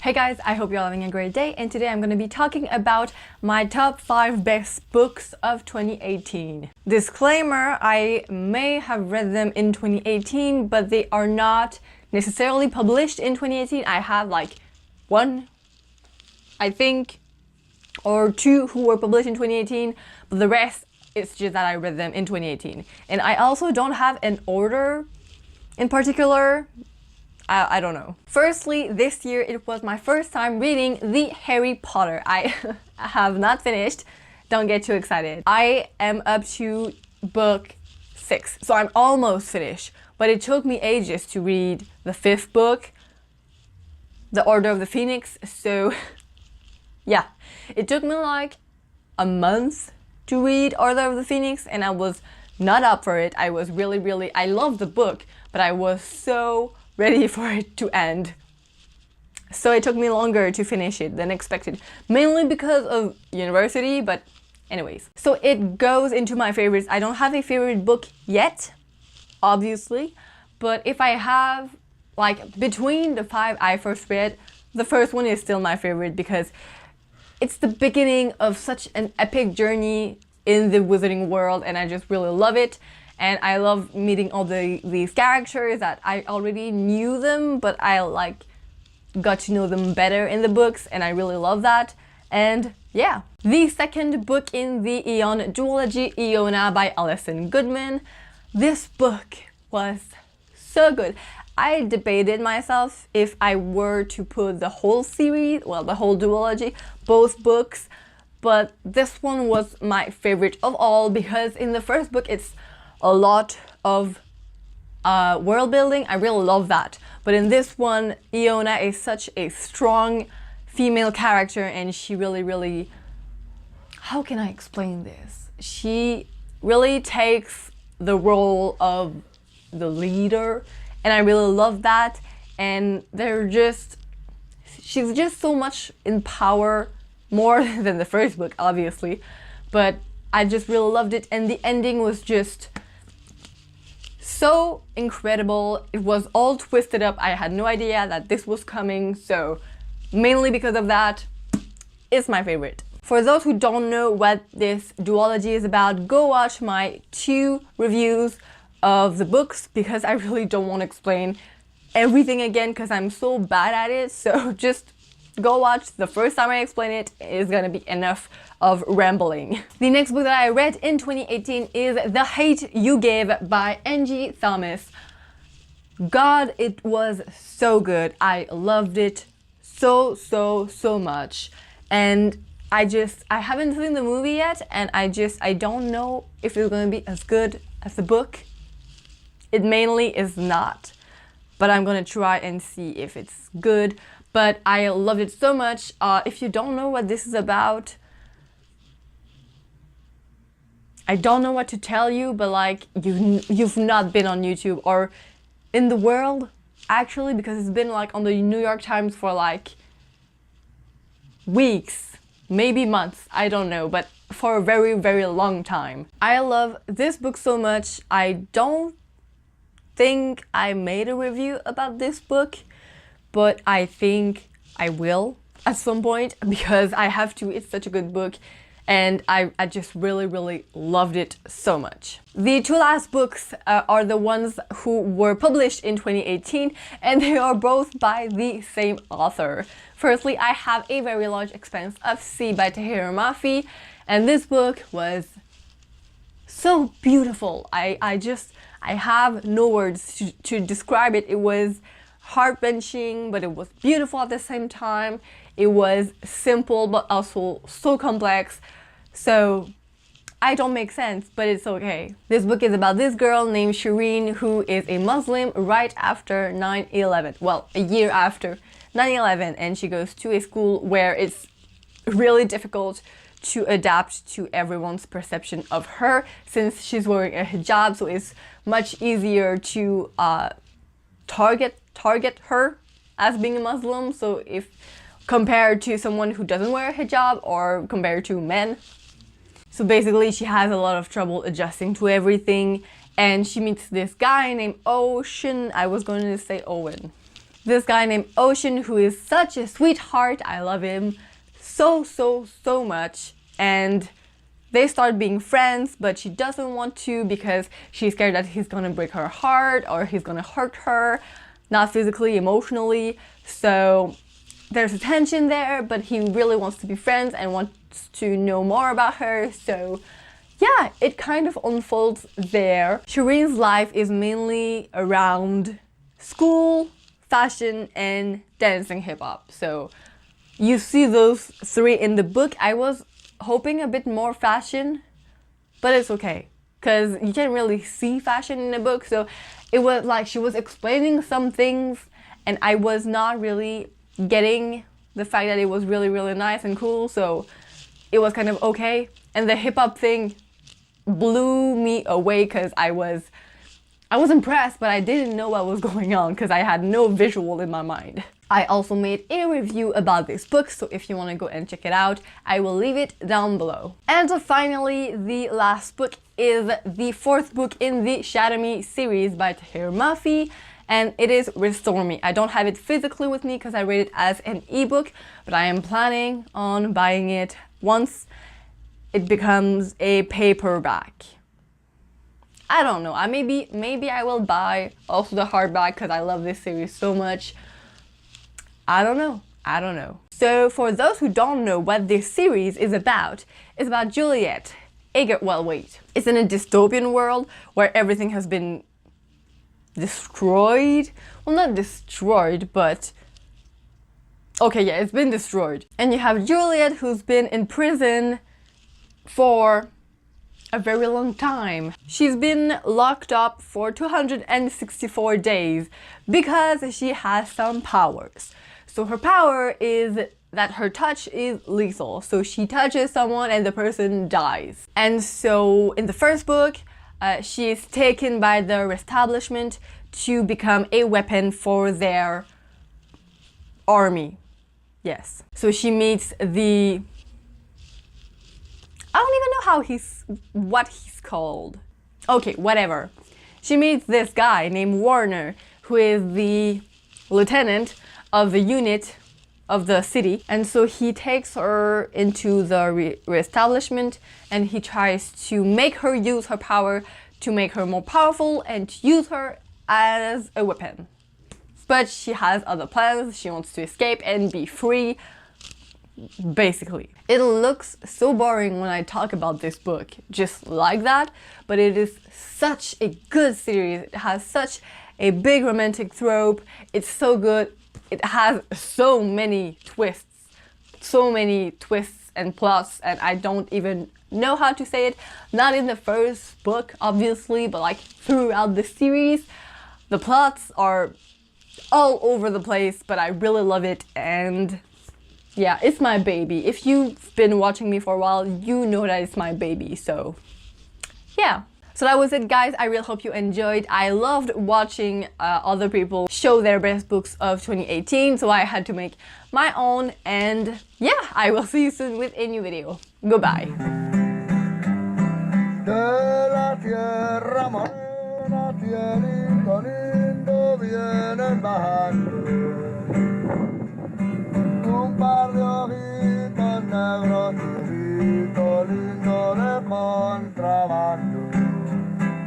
Hey guys, I hope you're having a great day, and today I'm going to be talking about my top 5 best books of 2018. Disclaimer, I may have read them in 2018, but they are not necessarily published in 2018. I have like one, I think, or two who were published in 2018, but the rest, it's just that I read them in 2018. And I also don't have an order in particular. I don't know. Firstly, this year it was my first time reading the Harry Potter. I have not finished. Don't get too excited. I am up to book 6, so I'm almost finished. But it took me ages to read the 5th book, The Order of the Phoenix. So yeah, it took me like a month to read Order of the Phoenix, and I was not up for it. I was really, I loved the book, but I was so ready for it to end. So it took me longer to finish it than expected, mainly because of university, but anyways. So it goes into my favorites. I don't have a favorite book yet, obviously, but if I have, like, between the 5 I first read, the first one is still my favorite because it's the beginning of such an epic journey in the wizarding world, and I just really love it. And I love meeting all these characters that I already knew them, but I like got to know them better in the books, and I really love that. And yeah. The second book in the Eon duology, EONA by Alison Goodman. This book was so good. I debated myself if I were to put the whole series, well, the whole duology, both books, but this one was my favorite of all because in the first book it's a lot of world building. I really love that. But in this one, Eona is such a strong female character, and she really, how can I explain this? She really takes the role of the leader, and I really love that. And she's just so much in power, more than the first book, obviously. But I just really loved it, and the ending was just so incredible. It was all twisted up. I had no idea that this was coming, so mainly because of that, it's my favorite. For those who don't know what this duology is about, go watch my 2 reviews of the books because I really don't want to explain everything again because I'm so bad at it. So just go watch. The first time I explain it is gonna be enough of rambling. The next book that I read in 2018 is The Hate You Give by Angie Thomas. God, it was so good. I loved it so much. And I haven't seen the movie yet, and I don't know if it's gonna be as good as the book. It mainly is not, but I'm gonna try and see if it's good. But I loved it so much. If you don't know what this is about, I don't know what to tell you, but like you've not been on YouTube or in the world, actually, because it's been like on the New York Times for like weeks, maybe months, I don't know, but for a very long time. I love this book so much. I don't think I made a review about this book, but I think I will at some point because I have to. It's such a good book, and I just really loved it so much. The 2 last books are the ones who were published in 2018, and they are both by the same author. Firstly, I have A Very Large Expanse of Sea by Tahira Mafi, and this book was so beautiful. I have no words to describe it. It was heart-wrenching, but it was beautiful at the same time. It was simple, but also so complex. So I don't make sense, but it's okay. This book is about this girl named Shireen who is a Muslim right after 9/11. Well, a year after 9/11, and she goes to a school where it's really difficult to adapt to everyone's perception of her since she's wearing a hijab, so it's much easier to target her as being a Muslim. So if compared to someone who doesn't wear a hijab or compared to men. So basically she has a lot of trouble adjusting to everything, and she meets this guy named Ocean. I was going to say Owen. this guy named Ocean, who is such a sweetheart. I love him so much. And they start being friends, but she doesn't want to because she's scared that he's gonna break her heart or he's gonna hurt her, not physically, emotionally. So there's a tension there, but he really wants to be friends and wants to know more about her. So yeah, it kind of unfolds there. Shireen's life is mainly around school, fashion, and dancing hip-hop. So you see those three in the book. I was hoping a bit more fashion, but it's okay because you can't really see fashion in the book. So it was like she was explaining some things and I was not really getting the fact that it was really nice and cool. So it was kind of okay. And the hip-hop thing blew me away because I was impressed, but I didn't know what was going on because I had no visual in my mind. I also made a review about this book, so if you want to go and check it out, I will leave it down below. And finally, the last book is the fourth book in the Shadow Me series by Tahir Mafi, and it is Restore Me. I don't have it physically with me because I read it as an ebook, but I am planning on buying it once it becomes a paperback. I don't know. Maybe I will buy also the hardback because I love this series so much. I don't know. So for those who don't know what this series is about, it's about Juliet. Well, wait. It's in a dystopian world where everything has been destroyed. Well, not destroyed, but okay, yeah, it's been destroyed. And you have Juliet, who's been in prison for a very long time. She's been locked up for 264 days because she has some powers. So her power is that her touch is lethal. So she touches someone and the person dies. And so in the first book, she is taken by the establishment to become a weapon for their army. Yes. So she meets the... I don't even know what he's called. Okay, whatever. She meets this guy named Warner, who is the lieutenant of the unit of the city. And so he takes her into the re-establishment and he tries to make her use her power to make her more powerful and to use her as a weapon. But she has other plans. She wants to escape and be free. Basically, it looks so boring when I talk about this book just like that, but it is such a good series. It has such a big romantic trope. It's so good. It has so many twists and plots, and I don't even know how to say it. Not in the first book, obviously, but like throughout the series, the plots are all over the place, but I really love it. And yeah, it's my baby. If you've been watching me for a while, you know that it's my baby, so yeah. So that was it, guys. I really hope you enjoyed. I loved watching other people show their best books of 2018, so I had to make my own, and yeah, I will see you soon with a new video. Goodbye. Negro, lindo de con